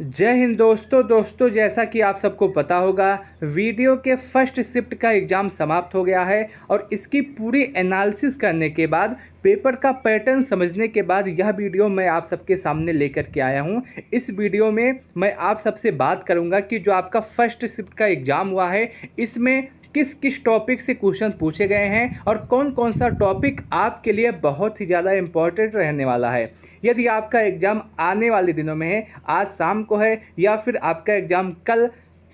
जय हिंद दोस्तों जैसा कि आप सबको पता होगा, वीडियो के फर्स्ट शिफ्ट का एग्ज़ाम समाप्त हो गया है और इसकी पूरी एनालिसिस करने के बाद, पेपर का पैटर्न समझने के बाद यह वीडियो मैं आप सबके सामने लेकर के आया हूं। इस वीडियो में मैं आप सबसे बात करूंगा कि जो आपका फर्स्ट शिफ्ट का एग्ज़ाम हुआ है, इसमें किस किस टॉपिक से क्वेश्चन पूछे गए हैं और कौन कौन सा टॉपिक आपके लिए बहुत ही ज़्यादा इम्पोर्टेंट रहने वाला है। यदि आपका एग्ज़ाम आने वाले दिनों में है, आज शाम को है या फिर आपका एग्ज़ाम कल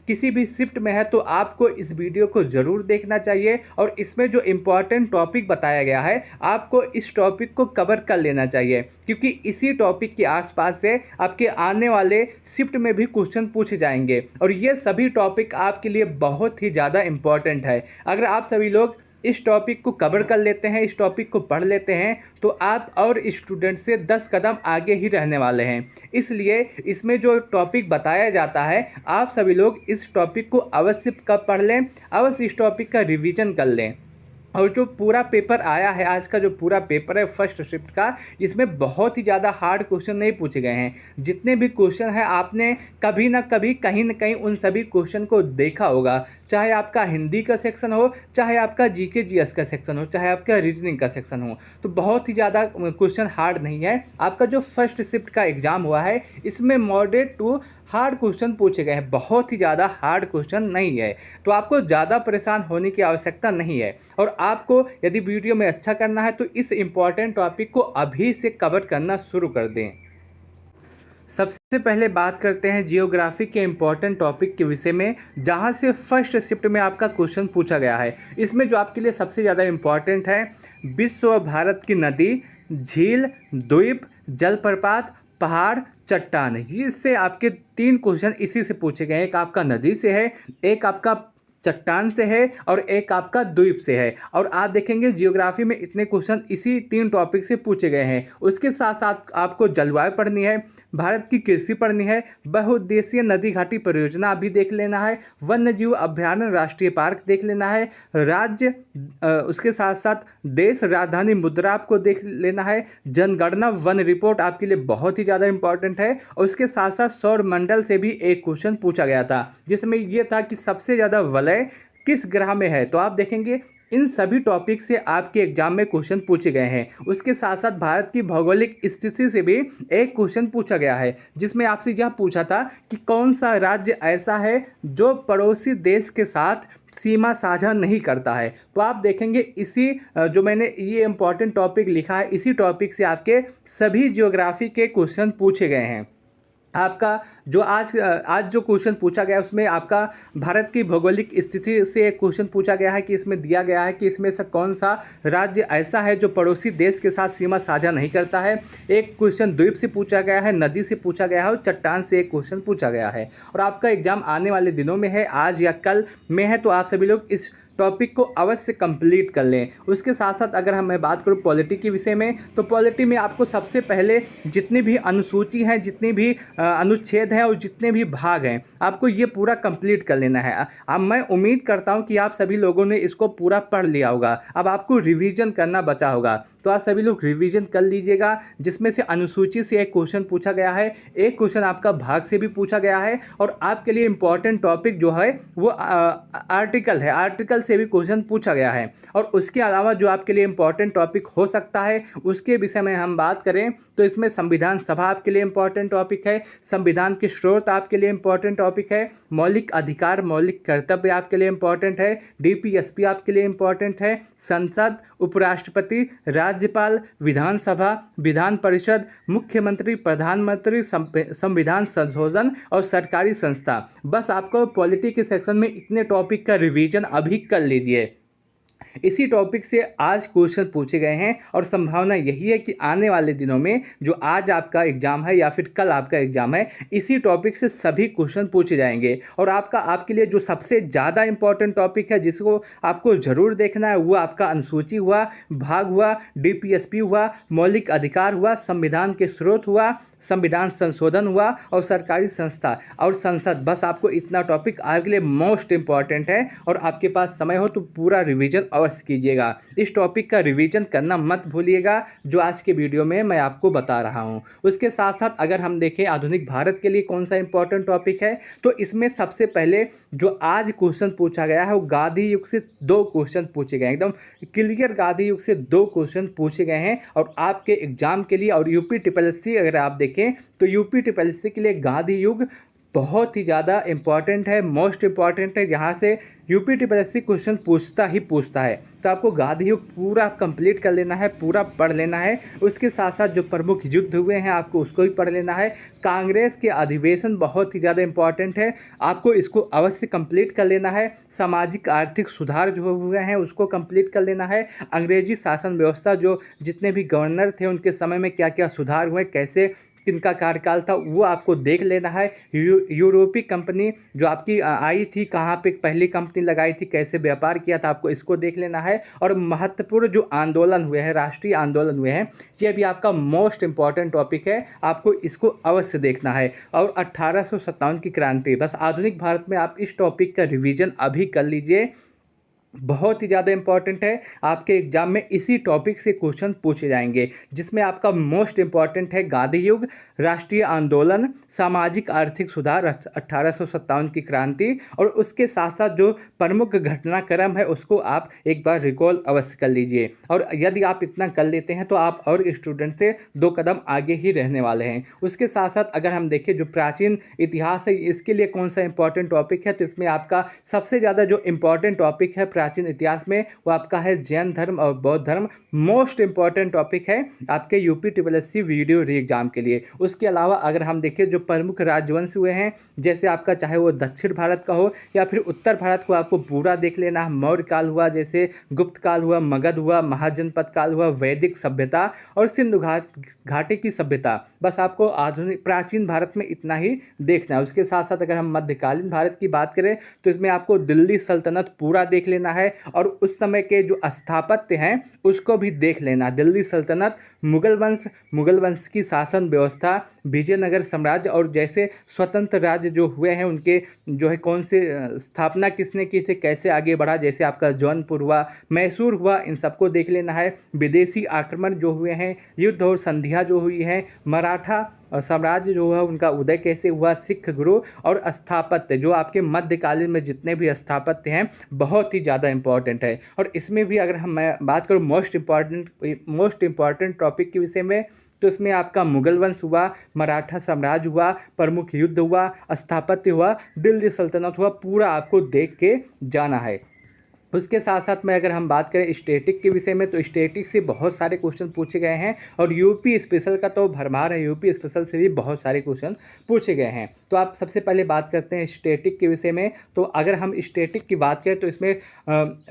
किसी भी शिफ्ट में है, तो आपको इस वीडियो को ज़रूर देखना चाहिए और इसमें जो इम्पॉर्टेंट टॉपिक बताया गया है, आपको इस टॉपिक को कवर कर लेना चाहिए, क्योंकि इसी टॉपिक के आसपास से आपके आने वाले शिफ्ट में भी क्वेश्चन पूछे जाएंगे और ये सभी टॉपिक आपके लिए बहुत ही ज़्यादा इम्पॉर्टेंट है। अगर आप सभी लोग इस टॉपिक को कवर कर लेते हैं, इस टॉपिक को पढ़ लेते हैं, तो आप और स्टूडेंट से 10 कदम आगे ही रहने वाले हैं। इसलिए इसमें जो टॉपिक बताया जाता है, आप सभी लोग इस टॉपिक को अवश्य पढ़ लें, अवश्य इस टॉपिक का रिवीजन कर लें। और जो पूरा पेपर आया है, आज का जो पूरा पेपर है फर्स्ट शिफ्ट का, इसमें बहुत ही ज़्यादा हार्ड क्वेश्चन नहीं पूछे गए हैं। जितने भी क्वेश्चन हैं, आपने कभी ना कभी कहीं ना कहीं उन सभी क्वेश्चन को देखा होगा, चाहे आपका हिंदी का सेक्शन हो, चाहे आपका जीके जीएस का सेक्शन हो, चाहे आपका रीजनिंग का सेक्शन हो। तो बहुत ही ज़्यादा क्वेश्चन हार्ड नहीं है। आपका जो फर्स्ट शिफ्ट का एग्ज़ाम हुआ है, इसमें मॉडरेट टू हार्ड क्वेश्चन पूछे गए हैं, बहुत ही ज़्यादा हार्ड क्वेश्चन नहीं है। तो आपको ज़्यादा परेशान होने की आवश्यकता नहीं है और आपको यदि वीडियो में अच्छा करना है तो इस इम्पॉर्टेंट टॉपिक को अभी से कवर करना शुरू कर दें। सबसे पहले बात करते हैं जियोग्राफी के इम्पॉर्टेंट टॉपिक के विषय में, जहां से फर्स्ट शिफ्ट में आपका क्वेश्चन पूछा गया है। इसमें जो आपके लिए सबसे ज़्यादा इम्पॉर्टेंट है, विश्व और भारत की नदी, झील, द्वीप, जलप्रपात, पहाड़, चट्टान। इससे आपके 3 क्वेश्चन इसी से पूछे गए हैं। एक आपका नदी से है, एक आपका चट्टान से है और एक आपका द्वीप से है। और आप देखेंगे जियोग्राफी में इतने क्वेश्चन इसी 3 टॉपिक से पूछे गए हैं। उसके साथ साथ आपको जलवायु पढ़नी है, भारत की कृषि पढ़नी है, बहुउद्देशीय नदी घाटी परियोजना भी देख लेना है, वन्य जीव अभ्यारण्य राष्ट्रीय पार्क देख लेना है, राज्य, उसके साथ साथ देश राजधानी मुद्रा आपको देख लेना है, जनगणना वन रिपोर्ट आपके लिए बहुत ही ज़्यादा इंपॉर्टेंट है। और उसके साथ साथ सौर मंडल से भी एक क्वेश्चन पूछा गया था, जिसमें यह था कि सबसे ज़्यादा वलय किस ग्रह में है। तो आप देखेंगे इन सभी टॉपिक से आपके एग्जाम में क्वेश्चन पूछे गए हैं। उसके साथ साथ भारत की भौगोलिक स्थिति से भी एक क्वेश्चन पूछा गया है, जिसमें आपसे यह पूछा था कि कौन सा राज्य ऐसा है जो पड़ोसी देश के साथ सीमा साझा नहीं करता है। तो आप देखेंगे इसी जो मैंने ये इंपॉर्टेंट टॉपिक लिखा है, इसी टॉपिक से आपके सभी जियोग्राफी के क्वेश्चन पूछे गए हैं। आपका जो आज जो क्वेश्चन पूछा गया उसमें आपका भारत की भौगोलिक स्थिति से एक क्वेश्चन पूछा गया है कि इसमें दिया गया है कि इसमें से कौन सा राज्य ऐसा है जो पड़ोसी देश के साथ सीमा साझा नहीं करता है। एक क्वेश्चन द्वीप से पूछा गया है, नदी से पूछा गया है और चट्टान से एक क्वेश्चन पूछा गया है। और आपका एग्जाम आने वाले दिनों में है, आज या कल में है, तो आप सभी लोग इस टॉपिक को अवश्य कंप्लीट कर लें। उसके साथ साथ अगर मैं बात करूं पॉलिटी के विषय में, तो पॉलिटी में आपको सबसे पहले जितनी भी अनुसूची हैं, जितनी भी अनुच्छेद हैं और जितने भी भाग हैं, आपको ये पूरा कंप्लीट कर लेना है। अब मैं उम्मीद करता हूं कि आप सभी लोगों ने इसको पूरा पढ़ लिया होगा। अब आपको रिवीजन करना बचा होगा, तो आप सभी लोग रिवीजन कर लीजिएगा। जिसमें से अनुसूची से एक क्वेश्चन पूछा गया है, एक क्वेश्चन आपका भाग से भी पूछा गया है और आपके लिए इंपॉर्टेंट टॉपिक जो है वो आर्टिकल है, आर्टिकल से भी क्वेश्चन पूछा गया है। और उसके अलावा जो आपके लिए इंपॉर्टेंट टॉपिक हो सकता है, उसके विषय में हम बात करें तो इसमें संविधान सभा आपके लिए इंपॉर्टेंट टॉपिक है, संविधान के स्रोत आपके लिए इंपॉर्टेंट टॉपिक है, मौलिक अधिकार मौलिक कर्तव्य आपके लिए इंपॉर्टेंट है, डीपीएसपी आपके लिए इंपॉर्टेंट है, संसद, उपराष्ट्रपति, राज्यपाल, विधानसभा, विधान परिषद, मुख्यमंत्री, प्रधानमंत्री, संविधान संशोधन और सरकारी संस्था। बस आपको पॉलिटी के सेक्शन में इतने टॉपिक का रिवीजन अभी कर लीजिए। इसी टॉपिक से आज क्वेश्चन पूछे गए हैं और संभावना यही है कि आने वाले दिनों में जो आज आपका एग्जाम है या फिर कल आपका एग्जाम है, इसी टॉपिक से सभी क्वेश्चन पूछे जाएंगे। और आपके लिए जो सबसे ज़्यादा इंपॉर्टेंट टॉपिक है जिसको आपको ज़रूर देखना है, वो आपका अनुसूची हुआ, भाग हुआ, डीपीएसपी हुआ, मौलिक अधिकार हुआ, संविधान के स्रोत हुआ, संविधान संशोधन हुआ और सरकारी संस्था और संसद। बस आपको इतना टॉपिक आज के लिए मोस्ट इंपॉर्टेंट है और आपके पास समय हो तो पूरा रिवीजन अवश्य कीजिएगा। इस टॉपिक का रिवीजन करना मत भूलिएगा जो आज के वीडियो में मैं आपको बता रहा हूँ। उसके साथ साथ अगर हम देखें आधुनिक भारत के लिए कौन सा इंपॉर्टेंट टॉपिक है तो इसमें सबसे पहले जो आज क्वेश्चन पूछा गया है वो गांधी युग से 2 क्वेश्चन पूछे गए हैं। एकदम क्लियर गांधी युग से 2 क्वेश्चन पूछे गए हैं और आपके एग्जाम के लिए। और यूपी ट्रिपल एस सी अगर आप देखें तो यूपी ट्रिपल एस सी के लिए गांधी युग बहुत ही ज़्यादा इंपॉर्टेंट है, मोस्ट इंपॉर्टेंट है, जहाँ से UP triple S C question पूछता है। तो आपको गांधी युग पूरा कंप्लीट कर लेना है, पूरा पढ़ लेना है। उसके साथ साथ जो प्रमुख युद्ध हुए हैं आपको उसको भी पढ़ लेना है। कांग्रेस के अधिवेशन बहुत ही ज़्यादा इंपॉर्टेंट है, आपको इसको अवश्य कंप्लीट कर लेना है। सामाजिक आर्थिक सुधार जो हुए हैं उसको कंप्लीट कर लेना है। अंग्रेजी शासन व्यवस्था जो जितने भी गवर्नर थे उनके समय में क्या क्या सुधार हुए, कैसे किनका कार्यकाल था, वो आपको देख लेना है। यूरोपीय कंपनी जो आपकी आई थी, कहाँ पे पहली कंपनी लगाई थी, कैसे व्यापार किया था, आपको इसको देख लेना है। और महत्वपूर्ण जो आंदोलन हुए हैं, राष्ट्रीय आंदोलन हुए हैं, ये भी आपका मोस्ट इंपॉर्टेंट टॉपिक है, आपको इसको अवश्य देखना है। और 1857 की क्रांति, बस आधुनिक भारत में आप इस टॉपिक का रिवीजन अभी कर लीजिए, बहुत ही ज़्यादा इंपॉर्टेंट है। आपके एग्जाम में इसी टॉपिक से क्वेश्चन पूछे जाएंगे, जिसमें आपका मोस्ट इंपॉर्टेंट है गांधी युग, राष्ट्रीय आंदोलन, सामाजिक आर्थिक सुधार, 1857 की क्रांति, और उसके साथ साथ जो प्रमुख घटनाक्रम है उसको आप एक बार रिकॉल अवश्य कर लीजिए। और यदि आप इतना कर लेते हैं तो आप और स्टूडेंट से 2 कदम आगे ही रहने वाले हैं। उसके साथ साथ अगर हम देखें जो प्राचीन इतिहास है इसके लिए कौन सा इंपॉर्टेंट टॉपिक है, तो इसमें आपका सबसे ज़्यादा जो इंपॉर्टेंट टॉपिक है प्राचीन इतिहास में वो आपका है जैन धर्म और बौद्ध धर्म। मोस्ट इंपॉर्टेंट टॉपिक है आपके UP triple S C video re exam के लिए। उसके अलावा अगर हम देखें जो प्रमुख राजवंश हुए हैं, जैसे आपका चाहे वो दक्षिण भारत का हो या फिर उत्तर भारत को, आपको पूरा देख लेना है। मौर्य काल हुआ, जैसे गुप्त काल हुआ, मगध हुआ, महाजनपद काल हुआ, वैदिक सभ्यता और सिंधु घाटी की सभ्यता। बस आपको आधुनिक प्राचीन भारत में इतना ही देखना है। उसके साथ साथ अगर हम मध्यकालीन भारत की बात करें तो इसमें आपको दिल्ली सल्तनत पूरा देख लेना है और उस समय के जो स्थापत्य हैं उसको भी देख लेना। दिल्ली सल्तनत, मुगल वंश की शासन व्यवस्था, विजयनगर साम्राज्य और जैसे स्वतंत्र राज्य जो हुए हैं उनके जो है कौन से स्थापना किसने की थी, कैसे आगे बढ़ा, जैसे आपका जौनपुर हुआ, मैसूर हुआ, इन सबको देख लेना है। विदेशी आक्रमण जो हुए हैं, युद्ध और संधियाँ जो हुई हैं, मराठा और साम्राज्य जो है उनका उदय कैसे हुआ, सिख गुरु और स्थापत्य जो आपके मध्यकालीन में जितने भी स्थापत्य हैं बहुत ही ज़्यादा इंपॉर्टेंट है। और इसमें भी अगर मैं बात करूँ मोस्ट इंपॉर्टेंट टॉपिक के विषय में, तो इसमें आपका मुगल वंश हुआ, मराठा साम्राज्य हुआ, प्रमुख युद्ध हुआ, स्थापत्य हुआ, दिल्ली सल्तनत हुआ, पूरा आपको देख के जाना है। उसके साथ साथ में अगर हम बात करें स्टैटिक के विषय में, तो स्टैटिक से बहुत सारे क्वेश्चन पूछे गए हैं और यूपी स्पेशल का तो भरमार है, यूपी स्पेशल से भी बहुत सारे क्वेश्चन पूछे गए हैं। तो आप सबसे पहले बात करते हैं स्टैटिक के विषय में। तो अगर हम स्टैटिक की बात करें तो इसमें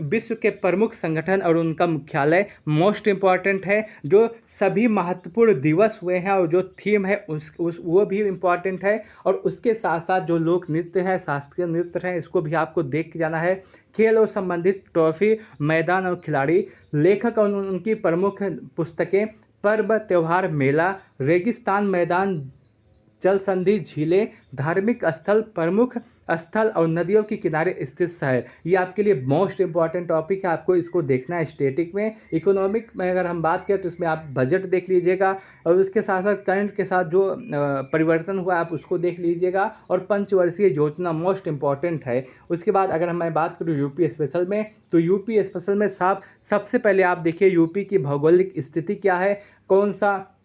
विश्व के प्रमुख संगठन और उनका मुख्यालय मोस्ट इम्पॉर्टेंट है। जो सभी महत्वपूर्ण दिवस हुए हैं और जो थीम है वो भी इम्पॉर्टेंट है। और उसके साथ साथ जो लोक नृत्य है, शास्त्रीय नृत्य है, इसको भी आपको देख के जाना है। खेल और संबंधित ट्रॉफी, मैदान और खिलाड़ी, लेखक और उनकी प्रमुख पुस्तकें, पर्व त्योहार, मेला, रेगिस्तान मैदान, जल संधि, झीलें, धार्मिक स्थल, प्रमुख स्थल और नदियों के किनारे स्थित शहर, ये आपके लिए मोस्ट इंपॉर्टेंट टॉपिक है, आपको इसको देखना है स्टैटिक में। इकोनॉमिक में अगर हम बात करें तो इसमें आप बजट देख लीजिएगा और उसके साथ साथ करंट के साथ जो परिवर्तन हुआ आप उसको देख लीजिएगा। और पंचवर्षीय योजना मोस्ट इंपॉर्टेंट है। उसके बाद अगर मैं बात करूँ यूपी स्पेशल में, तो यूपी स्पेशल में सबसे पहले आप देखिए यूपी की भौगोलिक स्थिति क्या है, कौन सा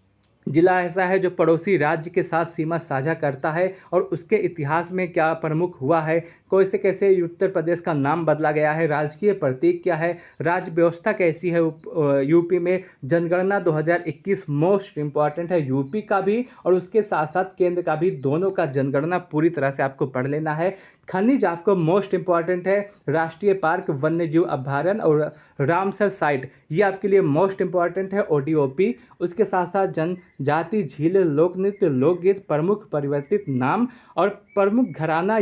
जिला ऐसा है जो पड़ोसी राज्य के साथ सीमा साझा करता है और उसके इतिहास में क्या प्रमुख हुआ है, कैसे कैसे उत्तर प्रदेश का नाम बदला गया है, राजकीय प्रतीक क्या है, राज्य व्यवस्था कैसी है यूपी में, जनगणना 2021 मोस्ट इंपॉर्टेंट है यूपी का भी और उसके साथ साथ केंद्र का भी, दोनों का जनगणना पूरी तरह से आपको पढ़ लेना है। खनिज आपको मोस्ट इंपॉर्टेंट है, राष्ट्रीय पार्क, वन्य जीव अभ्यारण्य और रामसर साइट, ये आपके लिए मोस्ट इंपॉर्टेंट है ओडीओपी। उसके साथ साथ जनजाति, झील, लोक नृत्य, लोकगीत, प्रमुख परिवर्तित नाम और प्रमुख घराना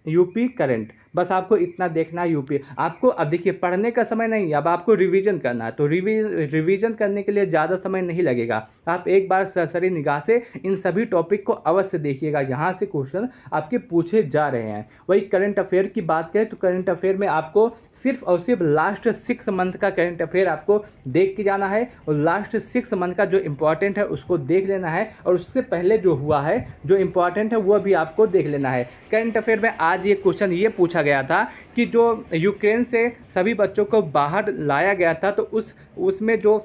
यूपी करंट, बस आपको इतना देखना है यूपी। आपको अब देखिए पढ़ने का समय नहीं, अब आपको रिवीजन करना है, तो रिवीजन करने के लिए ज़्यादा समय नहीं लगेगा। आप एक बार सरसरी निगाह से इन सभी टॉपिक को अवश्य देखिएगा, यहाँ से क्वेश्चन आपके पूछे जा रहे हैं। वही करंट अफेयर की बात करें तो करंट अफेयर में आपको सिर्फ और सिर्फ लास्ट 6 मंथ का करंट अफेयर आपको देख के जाना है, और लास्ट 6 मंथ का जो इंपॉर्टेंट है उसको देख लेना है, और उससे पहले जो हुआ है जो इंपॉर्टेंट है वो भी आपको देख लेना है। करंट अफेयर में आज ये क्वेश्चन ये पूछा गया था कि जो यूक्रेन से सभी बच्चों को बाहर लाया गया था, तो उसमें जो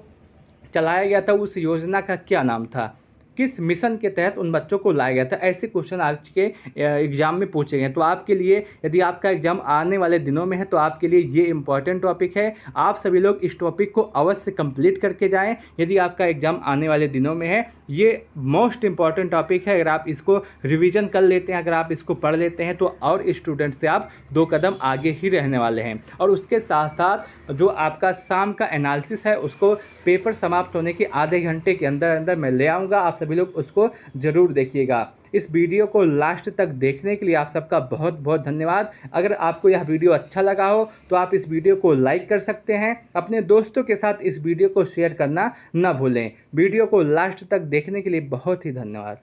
चलाया गया था उस योजना का क्या नाम था, किस मिशन के तहत उन बच्चों को लाया गया था। ऐसे क्वेश्चन आज के एग्जाम में पूछे गए। तो आपके लिए यदि आपका एग्जाम आने वाले दिनों में है तो आपके लिए ये इंपॉर्टेंट टॉपिक है। आप सभी लोग इस टॉपिक को अवश्य कंप्लीट करके जाएं यदि आपका एग्जाम आने वाले दिनों में है। ये मोस्ट इंपॉर्टेंट टॉपिक है। अगर आप इसको रिवीजन कर लेते हैं, अगर आप इसको पढ़ लेते हैं, तो और स्टूडेंट से आप 2 कदम आगे ही रहने वाले हैं। और उसके साथ साथ जो आपका शाम का एनालिसिस है उसको पेपर समाप्त होने के आधे घंटे के अंदर अंदर मैं ले आऊँगा। आप सभी लोग उसको ज़रूर देखिएगा। इस वीडियो को लास्ट तक देखने के लिए आप सबका बहुत बहुत धन्यवाद। अगर आपको यह वीडियो अच्छा लगा हो तो आप इस वीडियो को लाइक कर सकते हैं। अपने दोस्तों के साथ इस वीडियो को शेयर करना न भूलें। वीडियो को लास्ट तक देखने के लिए बहुत ही धन्यवाद।